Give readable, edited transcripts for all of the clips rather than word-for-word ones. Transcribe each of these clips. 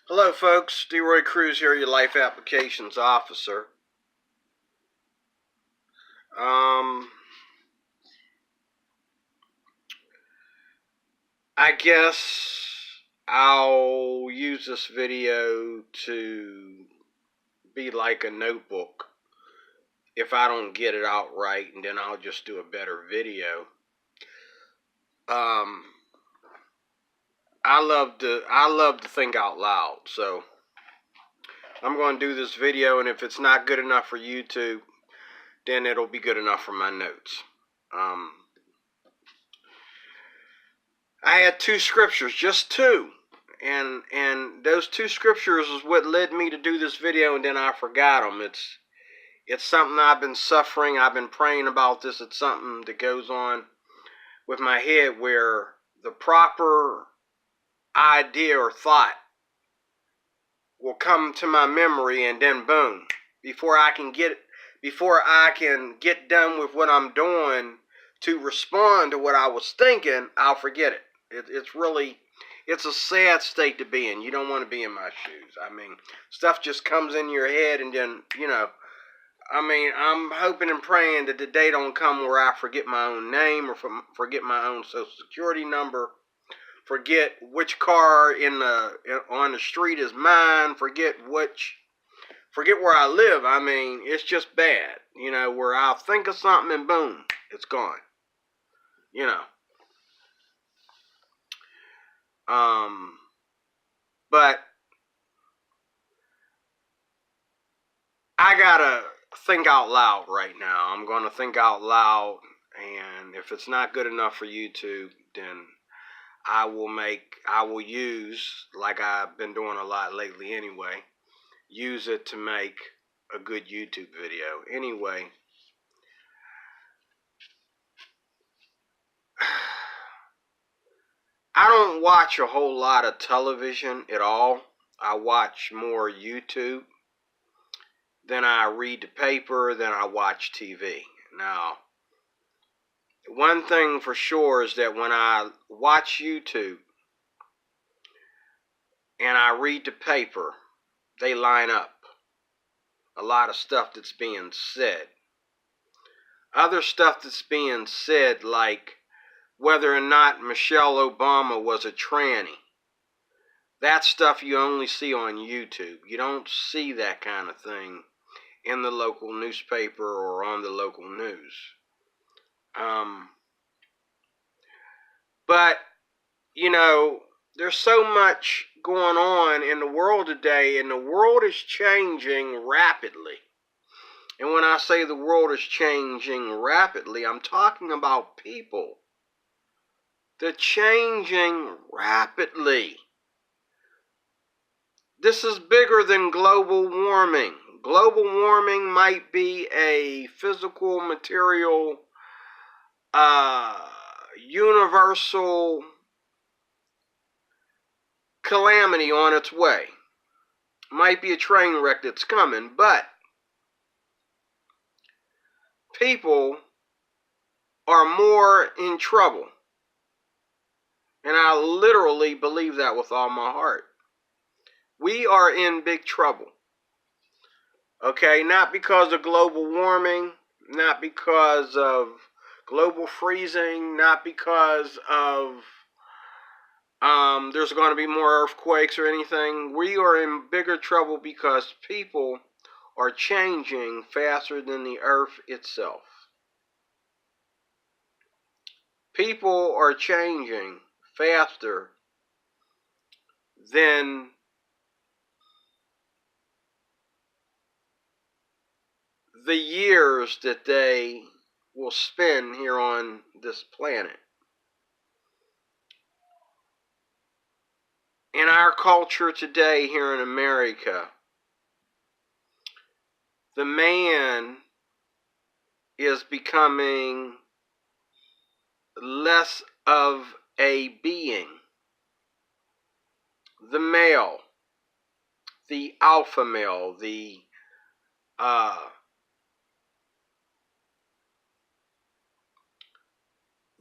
Hello folks, DeRoy Cruz here, your Life Applications Officer. I guess I'll use this video to be like a notebook if I don't get it out right, and then I'll just do a better video. I love to think out loud, so I'm going to do this video, and if it's not good enough for YouTube, then it'll be good enough for my notes. I had two scriptures, just two, and those two scriptures is what led me to do this video, and then I forgot them. It's something I've been suffering. I've been praying about this. It's something that goes on with my head where the proper idea or thought will come to my memory, and then boom, before I can get done with what I'm doing to respond to what I was thinking, I'll forget it. It's a sad state to be in. You don't want to be in my shoes. I mean, stuff just comes in your head, and then, I'm hoping and praying that the day don't come where I forget my own name or forget my own social security number, forget which car on the street is mine, forget where I live. I mean, it's just bad, where I'll think of something and boom, it's gone, But I gotta think out loud right now. I'm gonna think out loud, and if it's not good enough for YouTube, then I will use, like I've been doing a lot lately anyway, use it to make a good YouTube video. Anyway, I don't watch a whole lot of television at all. I watch more YouTube. Then I read the paper, then I watch TV. Now, one thing for sure is that when I watch YouTube and I read the paper, they line up. A lot of stuff that's being said. Other stuff that's being said, like whether or not Michelle Obama was a tranny. That stuff you only see on YouTube. You don't see that kind of thing in the local newspaper or on the local news. But, there's so much going on in the world today, and the world is changing rapidly. And when I say the world is changing rapidly, I'm talking about people. They're changing rapidly. This is bigger than global warming. Global warming might be a physical, material, universal calamity on its way. Might be a train wreck that's coming, but people are more in trouble. And I literally believe that with all my heart. We are in big trouble. Okay, not because of global warming, not because of global freezing, not because of there's going to be more earthquakes or anything. We are in bigger trouble because people are changing faster than the earth itself. People are changing faster than the years that they will spend here on this planet. In our culture today here in America, the man is becoming less of a being. The male, the alpha male, the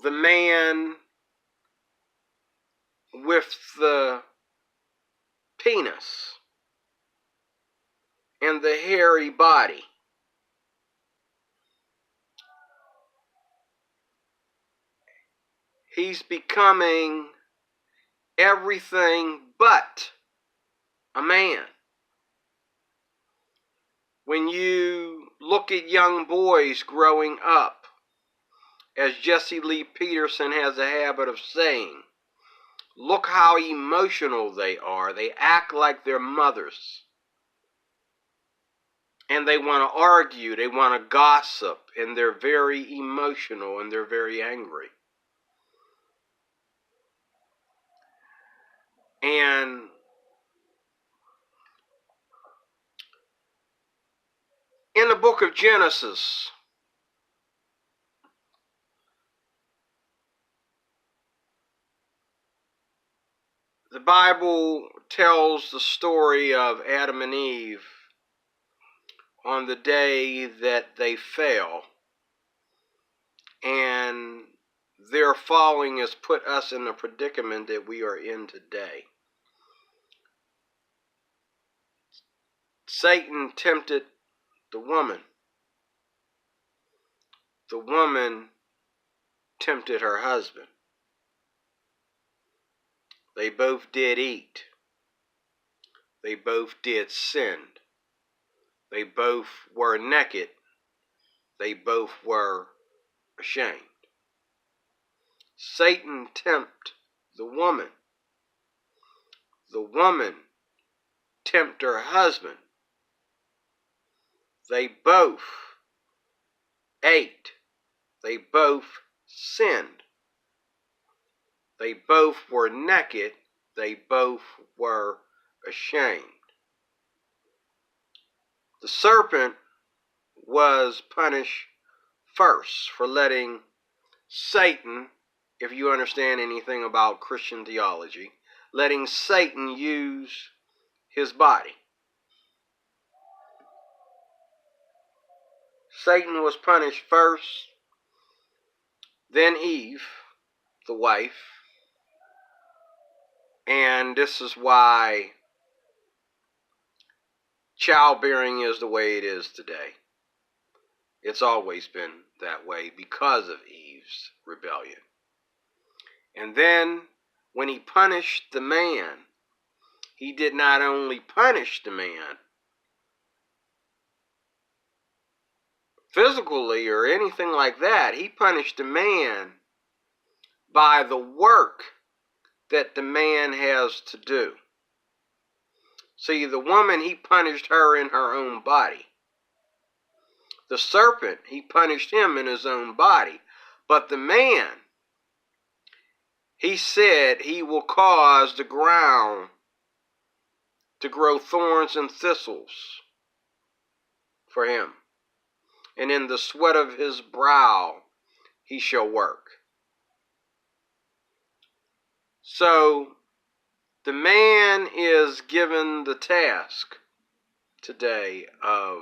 man with the penis penis and the hairy body. He's becoming everything but a man. When you look at young boys growing up, as Jesse Lee Peterson has a habit of saying, look how emotional they are. They act like their mothers. And they want to argue, they want to gossip, and they're very emotional and they're very angry. And in the book of Genesis, the Bible tells the story of Adam and Eve on the day that they fell. And their falling has put us in the predicament that we are in today. Satan tempted the woman. The woman tempted her husband. They both did eat. They both did sin. They both were naked. They both were ashamed. Satan tempted the woman. The woman tempted her husband. They both ate. They both sinned. They both were naked. They both were ashamed. The serpent was punished first for letting Satan, if you understand anything about Christian theology, letting Satan use his body. Satan was punished first, then Eve, the wife, and this is why childbearing is the way it is today. It's always been that way because of Eve's rebellion. And then when he punished the man, he did not only punish the man physically or anything like that, he punished the man by the work that the man has to do. See, the woman, he punished her in her own body. The serpent, he punished him in his own body. But the man, he said he will cause the ground to grow thorns and thistles for him. And in the sweat of his brow he shall work. So the man is given the task today of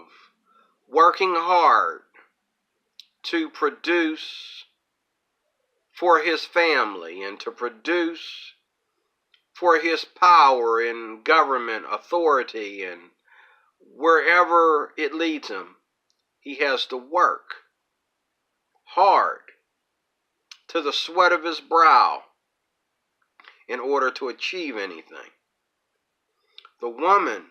working hard to produce for his family and to produce for his power in government authority, and wherever it leads him, he has to work hard to the sweat of his brow in order to achieve anything. The woman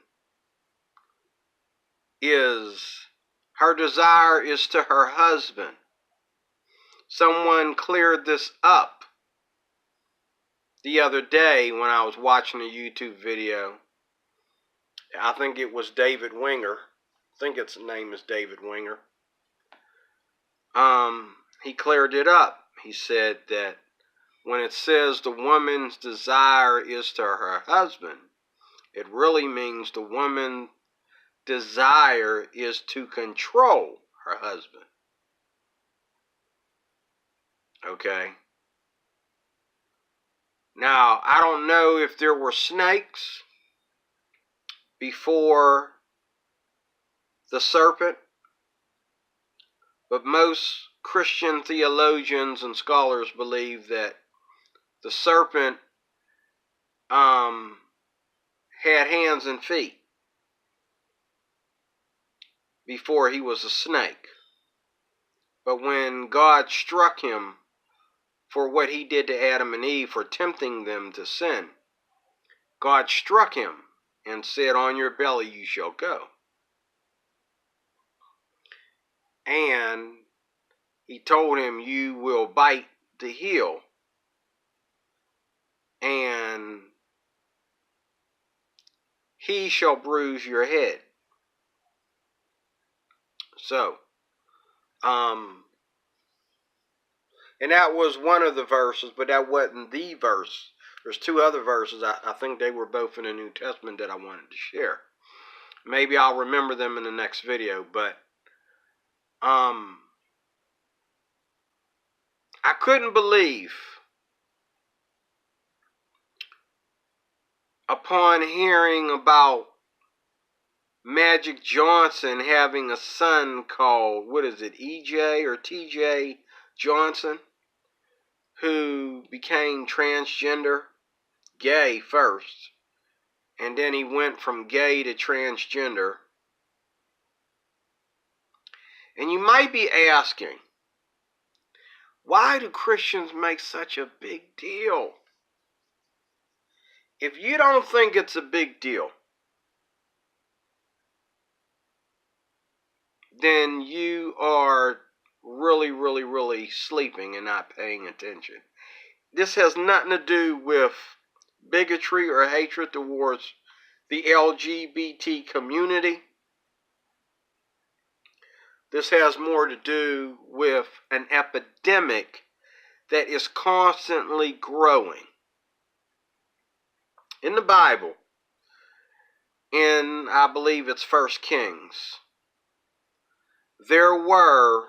her desire is to her husband. Someone cleared this up the other day when I was watching a YouTube video. I think it was David Winger. I think its name is David Winger. He cleared it up. He said that when it says the woman's desire is to her husband, it really means the woman's desire is to control her husband. Okay? Now, I don't know if there were snakes before the serpent, but most Christian theologians and scholars believe that the serpent had hands and feet before he was a snake. But when God struck him for what he did to Adam and Eve for tempting them to sin, God struck him and said, "On your belly you shall go." And he told him, "You will bite the heel, and he shall bruise your head." So, and that was one of the verses, but that wasn't the verse. There's two other verses. I think they were both in the New Testament that I wanted to share. Maybe I'll remember them in the next video, but I couldn't believe, upon hearing about Magic Johnson having a son called, what is it, EJ or TJ Johnson, who became transgender, gay first, and then he went from gay to transgender. And you might be asking, why do Christians make such a big deal? If you don't think it's a big deal, then you are really, really, really sleeping and not paying attention. This has nothing to do with bigotry or hatred towards the LGBT community. This has more to do with an epidemic that is constantly growing. In the Bible, in, I believe it's 1 Kings, there were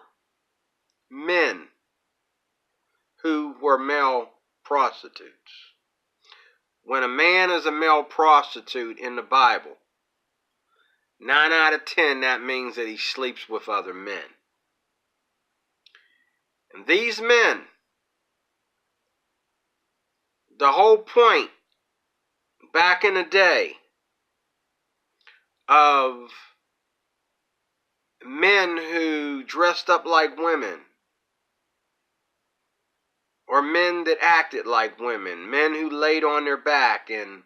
men who were male prostitutes. When a man is a male prostitute in the Bible, 9 out of 10, that means that he sleeps with other men. And these men, the whole point back in the day of men who dressed up like women, or men that acted like women, men who laid on their back, and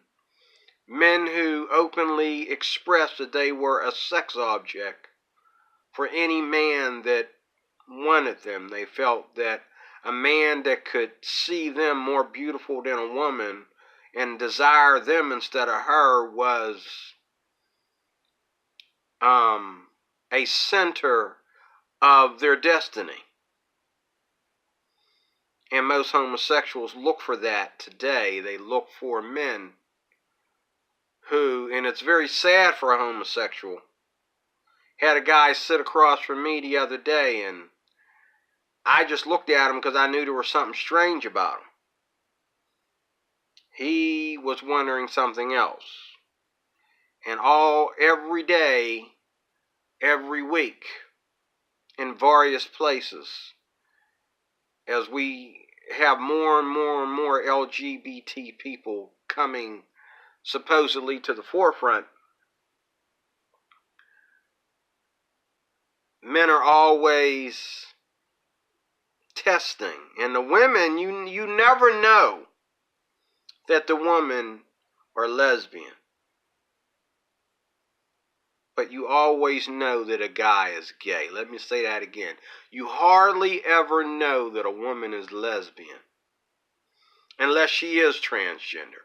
men who openly expressed that they were a sex object for any man that wanted them. They felt that a man that could see them more beautiful than a woman and desire them instead of her was a center of their destiny. And most homosexuals look for that today. They look for men who, and it's very sad for a homosexual, had a guy sit across from me the other day, and I just looked at him because I knew there was something strange about him. He was wondering something else. And every day, every week, in various places, as we have more and more and more LGBT people coming supposedly to the forefront, men are always testing. And the women, you never know that the women are lesbian. But you always know that a guy is gay. Let me say that again. You hardly ever know that a woman is lesbian unless she is transgender.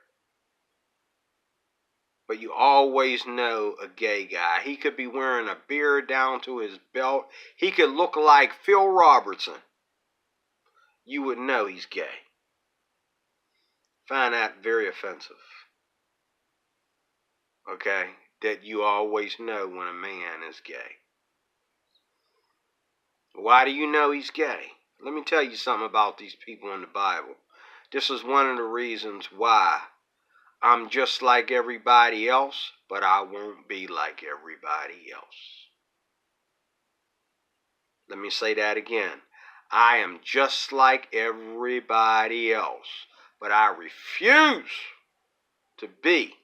But you always know a gay guy. He could be wearing a beard down to his belt. He could look like Phil Robertson. You would know he's gay. Find that very offensive. Okay? That you always know when a man is gay. Why do you know he's gay? Let me tell you something about these people in the Bible. This is one of the reasons why I'm just like everybody else, but I won't be like everybody else. Let me say that again. I am just like everybody else, but I refuse to be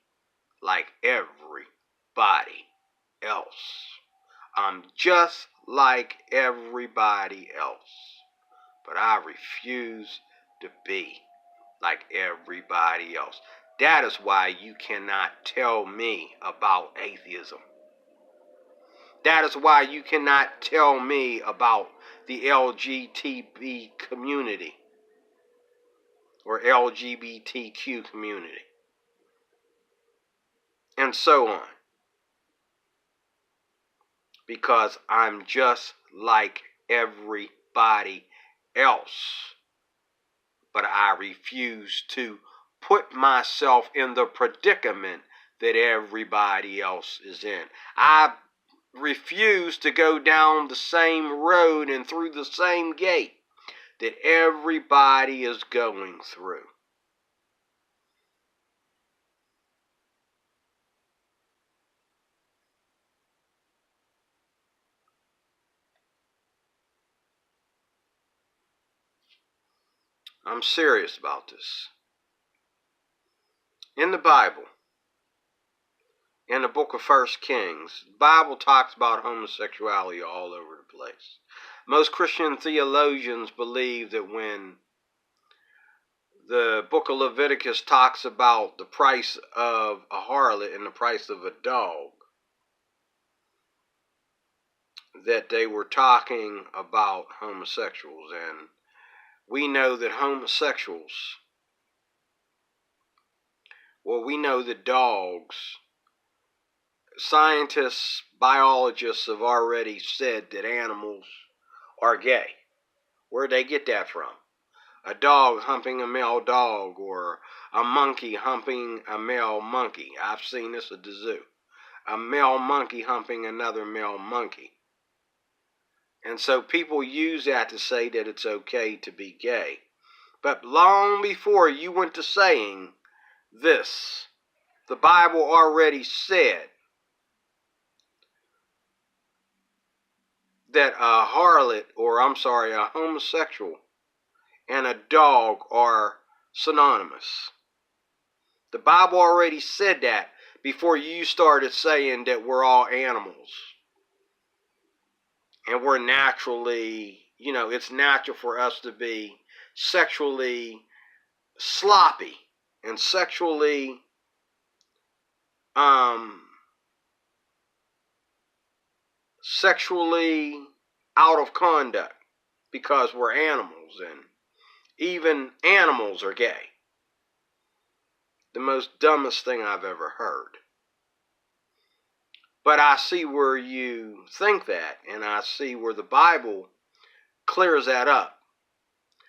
like everybody else. I'm just like everybody else. But I refuse to be like everybody else. That is why you cannot tell me about atheism. That is why you cannot tell me about the LGTB community or LGBTQ community and so on. Because I'm just like everybody else. But I refuse to put myself in the predicament that everybody else is in. I refuse to go down the same road and through the same gate that everybody is going through. I'm serious about this. In the Bible, in the book of 1 Kings, the Bible talks about homosexuality all over the place. Most Christian theologians believe that when the book of Leviticus talks about the price of a harlot and the price of a dog, that they were talking about homosexuals. And we know that homosexuals, well, we know that dogs, scientists, biologists have already said that animals are gay. Where'd they get that from? A dog humping a male dog, or a monkey humping a male monkey. I've seen this at the zoo. A male monkey humping another male monkey. And so people use that to say that it's okay to be gay. But long before you went to saying this, the Bible already said that a harlot, or a homosexual, and a dog are synonymous. The Bible already said that before you started saying that we're all animals. And we're naturally, it's natural for us to be sexually sloppy and sexually sexually out of conduct because we're animals, and even animals are gay. The most dumbest thing I've ever heard. But I see where you think that, and I see where the Bible clears that up.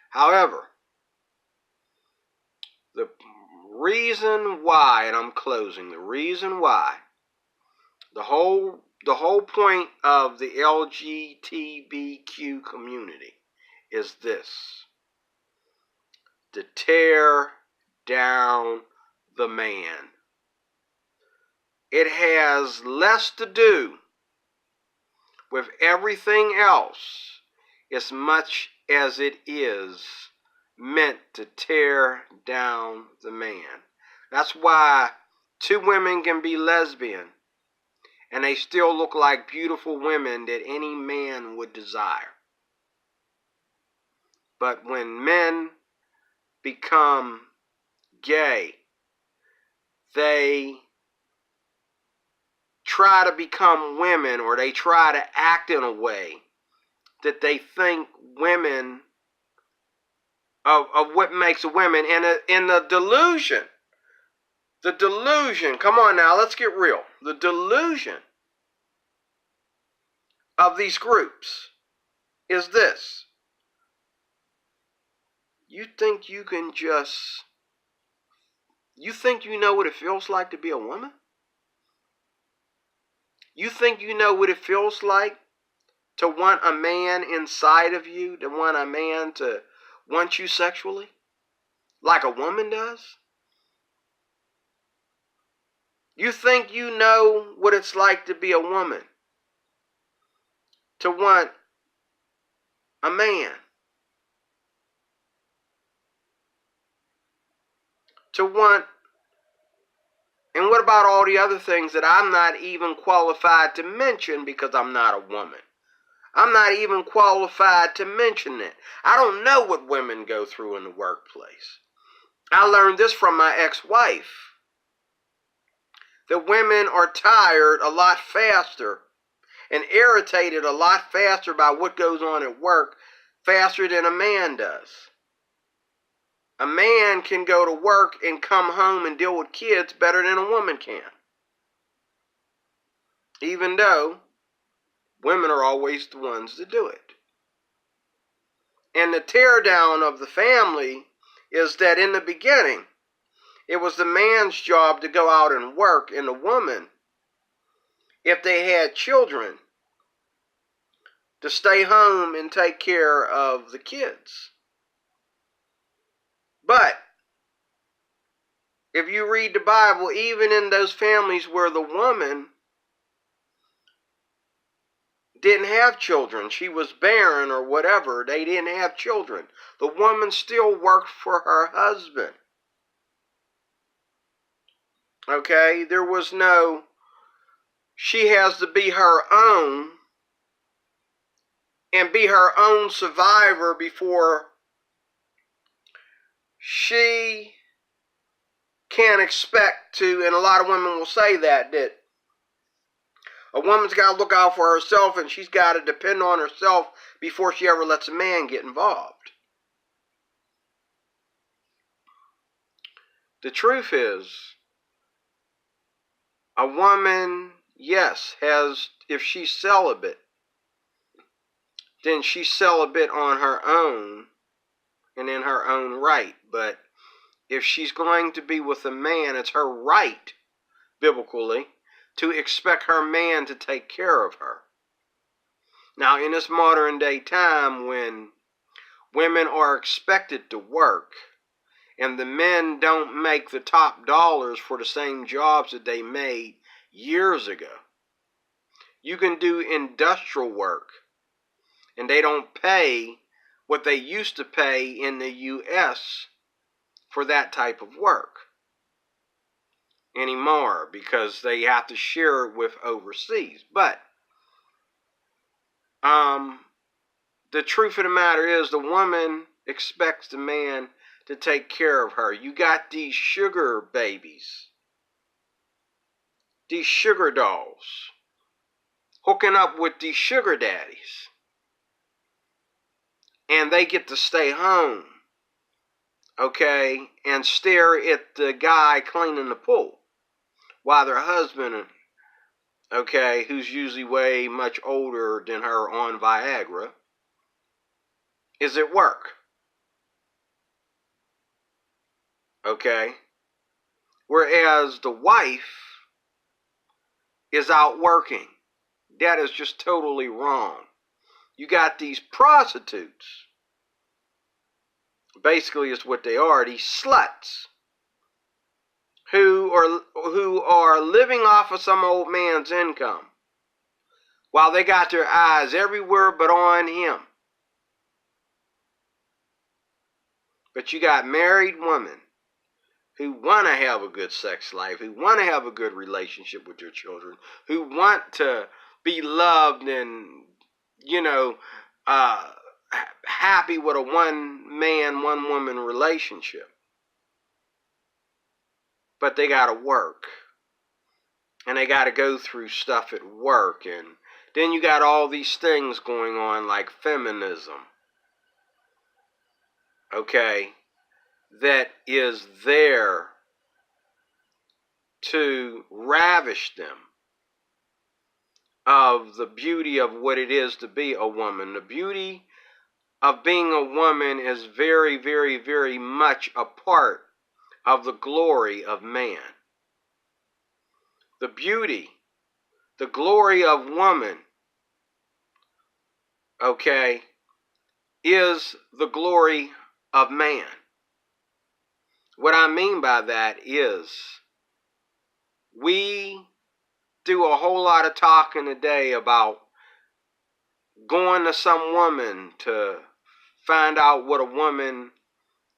However, the reason why, and I'm closing, the reason why the whole point of the LGTBQ community is this: to tear down the man. It has less to do with everything else as much as it is meant to tear down the man. That's why two women can be lesbian and they still look like beautiful women that any man would desire. But when men become gay, they try to become women, or they try to act in a way that they think women of what makes a woman, and in the delusion, come on now, let's get real. The delusion of these groups is this: you think you know what it feels like to be a woman? You think you know what it feels like to want a man inside of you, to want a man to want you sexually, like a woman does? You think you know what it's like to be a woman, to want a man, to want And what about all the other things that I'm not even qualified to mention because I'm not a woman? I'm not even qualified to mention it. I don't know what women go through in the workplace. I learned this from my ex-wife, that women are tired a lot faster and irritated a lot faster by what goes on at work faster than a man does. A man can go to work and come home and deal with kids better than a woman can. Even though women are always the ones that do it. And the teardown of the family is that in the beginning, it was the man's job to go out and work, and the woman, if they had children, to stay home and take care of the kids. But if you read the Bible, even in those families where the woman didn't have children, she was barren or whatever, they didn't have children, the woman still worked for her husband. Okay, there was no, she has to be her own and be her own survivor before she can expect to, and a lot of women will say that a woman's got to look out for herself and she's got to depend on herself before she ever lets a man get involved. The truth is, a woman, yes, has, if she's celibate, then she's celibate on her own and in her own right. But if she's going to be with a man, it's her right, biblically, to expect her man to take care of her. Now, in this modern day time when women are expected to work and the men don't make the top dollars for the same jobs that they made years ago, you can do industrial work and they don't pay what they used to pay in the U.S. for that type of work anymore because they have to share it with overseas. But the truth of the matter is the woman expects the man to take care of her. You got these sugar babies, these sugar dolls, hooking up with these sugar daddies. And they get to stay home, okay, and stare at the guy cleaning the pool while their husband, okay, who's usually way much older than her on Viagra, is at work. Okay? Whereas the wife is out working. That is just totally wrong. You got these prostitutes. Basically, is what they are, these sluts who are living off of some old man's income while they got their eyes everywhere but on him. But you got married women who want to have a good sex life, who want to have a good relationship with their children, who want to be loved and, happy with a one man, one woman relationship. But they got to work. And they got to go through stuff at work. And then you got all these things going on like feminism. Okay? That is there to ravish them of the beauty of what it is to be a woman. The beauty of being a woman is very, very, very much a part of the glory of man. The beauty, the glory of woman, okay, is the glory of man. What I mean by that is we do a whole lot of talking today about going to some woman to find out what a woman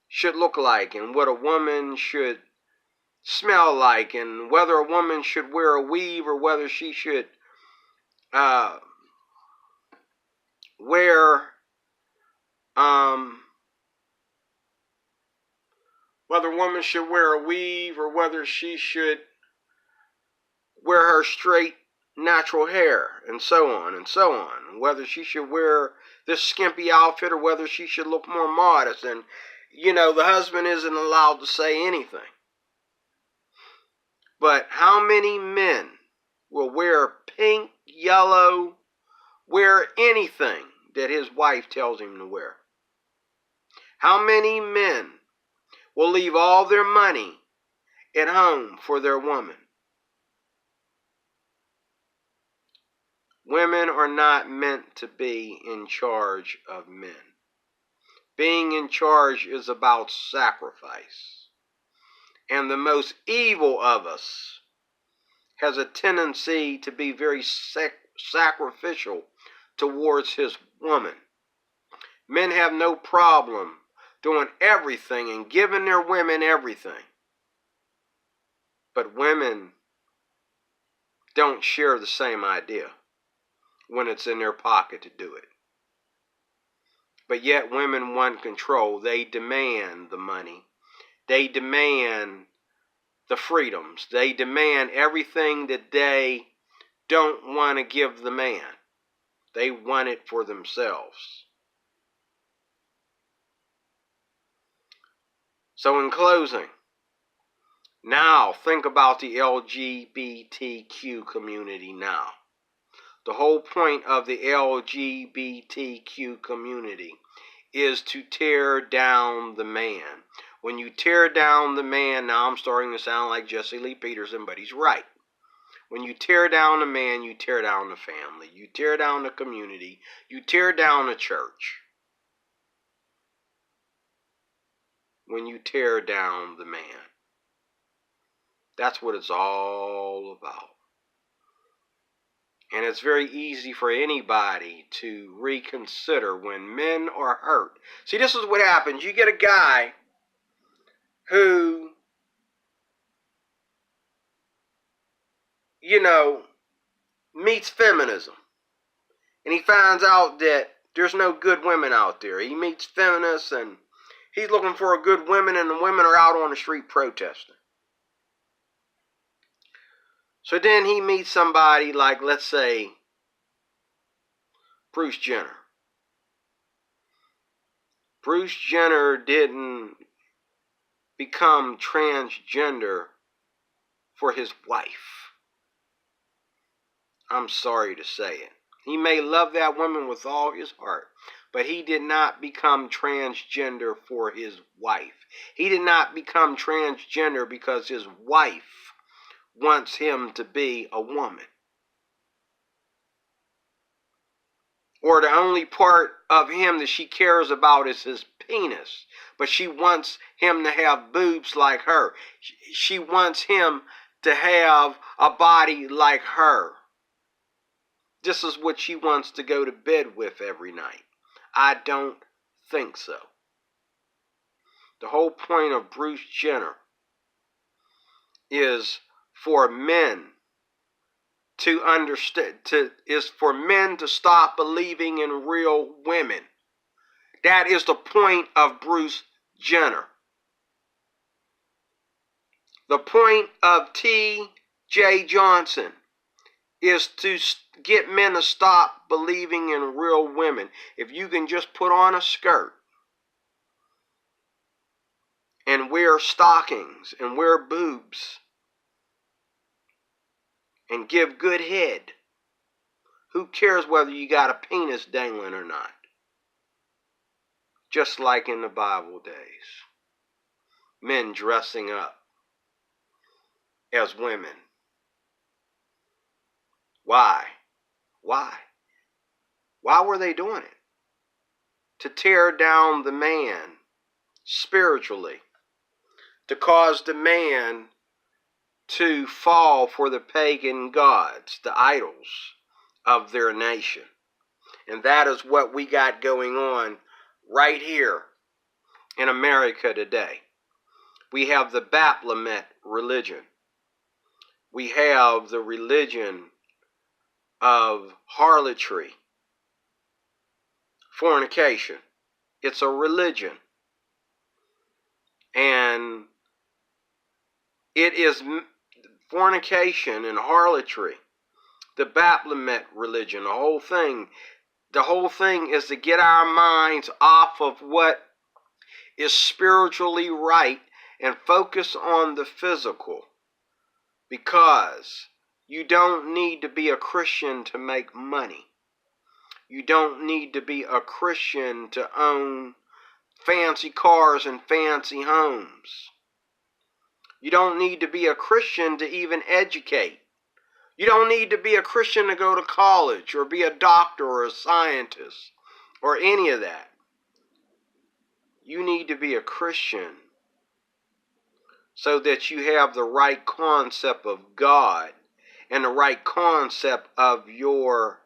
should look like and what a woman should smell like, and whether a woman should wear a weave or whether she should wear whether a woman should wear a weave or whether she should wear her straight natural hair, and so on and so on. Whether she should wear this skimpy outfit or whether she should look more modest. And, the husband isn't allowed to say anything. But how many men will wear pink, yellow, wear anything that his wife tells him to wear? How many men will leave all their money at home for their woman? Women are not meant to be in charge of men. Being in charge is about sacrifice. And the most evil of us has a tendency to be very sacrificial towards his woman. Men have no problem doing everything and giving their women everything. But women don't share the same idea when it's in their pocket to do it. But yet women want control. They demand the money. They demand the freedoms. They demand everything that they don't want to give the man. They want it for themselves. So in closing, now think about the LGBTQ community now. The whole point of the LGBTQ community is to tear down the man. When you tear down the man, now I'm starting to sound like Jesse Lee Peterson, but he's right. When you tear down the man, you tear down the family. You tear down the community. You tear down the church. When you tear down the man. That's what it's all about. And it's very easy for anybody to reconsider when men are hurt. See, this is what happens. You get a guy who, meets feminism. And he finds out that there's no good women out there. He meets feminists and he's looking for a good woman, and the women are out on the street protesting. So then he meets somebody like, let's say, Bruce Jenner. Bruce Jenner didn't become transgender for his wife. I'm sorry to say it. He may love that woman with all his heart, but he did not become transgender for his wife. He did not become transgender because his wife wants him to be a woman. Or the only part of him that she cares about is his penis. But she wants him to have boobs like her. She wants him to have a body like her. This is what she wants to go to bed with every night. I don't think so. The whole point of Bruce Jenner is for men to understand, is for men to stop believing in real women. That is the point of Bruce Jenner. The point of T.J. Johnson is to get men to stop believing in real women. If you can just put on a skirt and wear stockings and wear boobs and give good head, who cares whether you got a penis dangling or not? Just like in the Bible days. Men dressing up as women. Why? Why? Why were they doing it? To tear down the man spiritually. To cause the man to fall for the pagan gods, the idols of their nation. And that is what we got going on right here in America today. We have the Baphomet religion. We have the religion of harlotry, fornication. It's a religion. And it is fornication and harlotry, the Baphomet religion, the whole thing. The whole thing is to get our minds off of what is spiritually right and focus on the physical. Because you don't need to be a Christian to make money. You don't need to be a Christian to own fancy cars and fancy homes. You don't need to be a Christian to even educate. You don't need to be a Christian to go to college or be a doctor or a scientist or any of that. You need to be a Christian so that you have the right concept of God and the right concept of your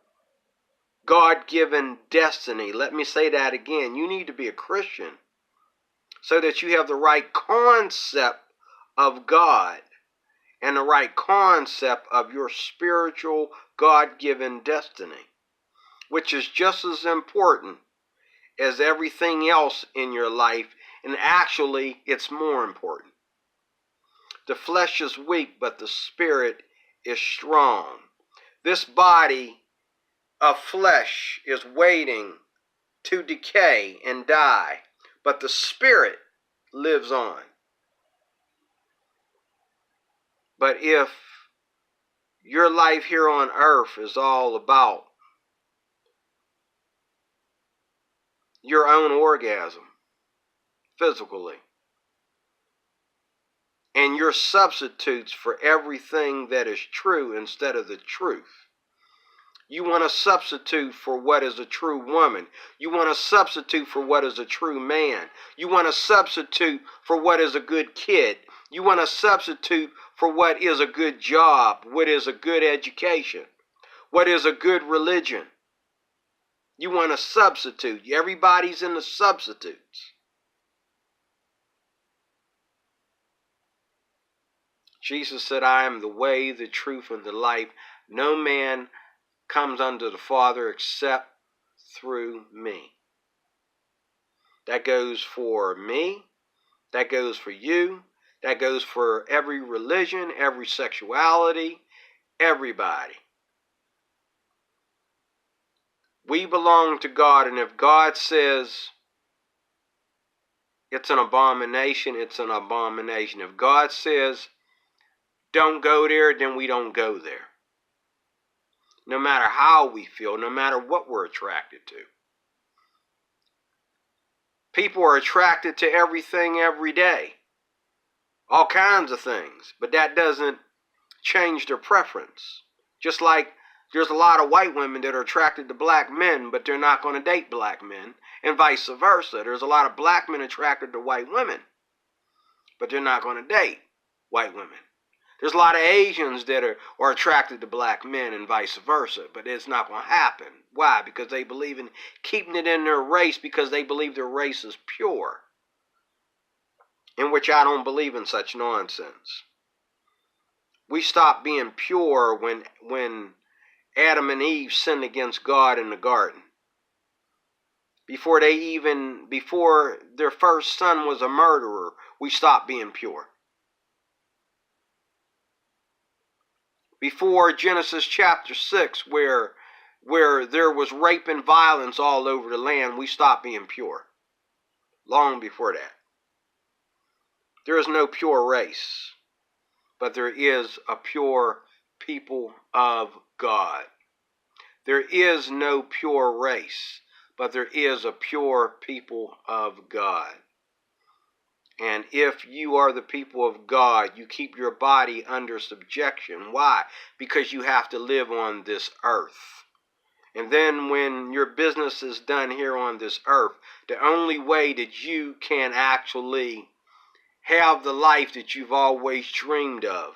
God-given destiny. Let me say that again. You need to be a Christian so that you have the right concept of God and the right concept of your spiritual God-given destiny, which is just as important as everything else in your life, and actually it's more important. The flesh is weak, but the spirit is strong. This body of flesh is waiting to decay and die, but the spirit lives on. But if your life here on earth is all about your own orgasm, physically, and your substitutes for everything that is true instead of the truth, you want to substitute for what is a true woman. You want to substitute for what is a true man. You want to substitute for what is a good kid. You want to substitute for what is a good job, what is a good education, what is a good religion. You want to substitute. Everybody's in the substitutes. Jesus said, I am the way, the truth, and the life. No man comes unto the Father except through me. That goes for me. That goes for you. That goes for every religion, every sexuality, everybody. We belong to God, and if God says it's an abomination, it's an abomination. If God says don't go there, then we don't go there. No matter how we feel, no matter what we're attracted to. People are attracted to everything every day. All kinds of things. But that doesn't change their preference. Just like there's a lot of white women that are attracted to black men, but they're not going to date black men. And vice versa. There's a lot of black men attracted to white women, but they're not going to date white women. There's a lot of Asians that are attracted to black men and vice versa, but it's not going to happen. Why? Because they believe in keeping it in their race, because they believe their race is pure. In which I don't believe in such nonsense. We stopped being pure when Adam and Eve sinned against God in the garden. Before their first son was a murderer, we stopped being pure. Before Genesis chapter 6, where there was rape and violence all over the land, we stopped being pure. Long before that. There is no pure race, but there is a pure people of God. There is no pure race, but there is a pure people of God. And if you are the people of God, you keep your body under subjection. Why? Because you have to live on this earth. And then when your business is done here on this earth, the only way that you can actually have the life that you've always dreamed of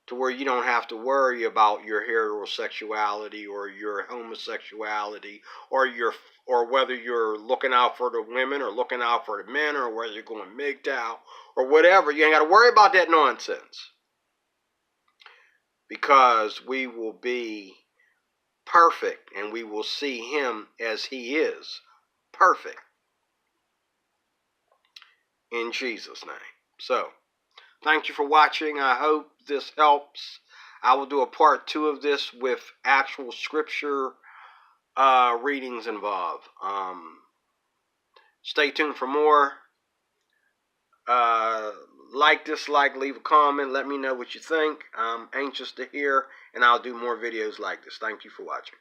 to where you don't have to worry about your heterosexuality or your homosexuality or whether you're looking out for the women or looking out for the men or whether you're going Mgtow or whatever. You ain't got to worry about that nonsense, because we will be perfect and we will see him as he is, perfect, in Jesus' name. So, thank you for watching. I hope this helps. I will do a part 2 of this with actual scripture readings involved. Stay tuned for more. Like, dislike, leave a comment. Let me know what you think. I'm anxious to hear, and I'll do more videos like this. Thank you for watching.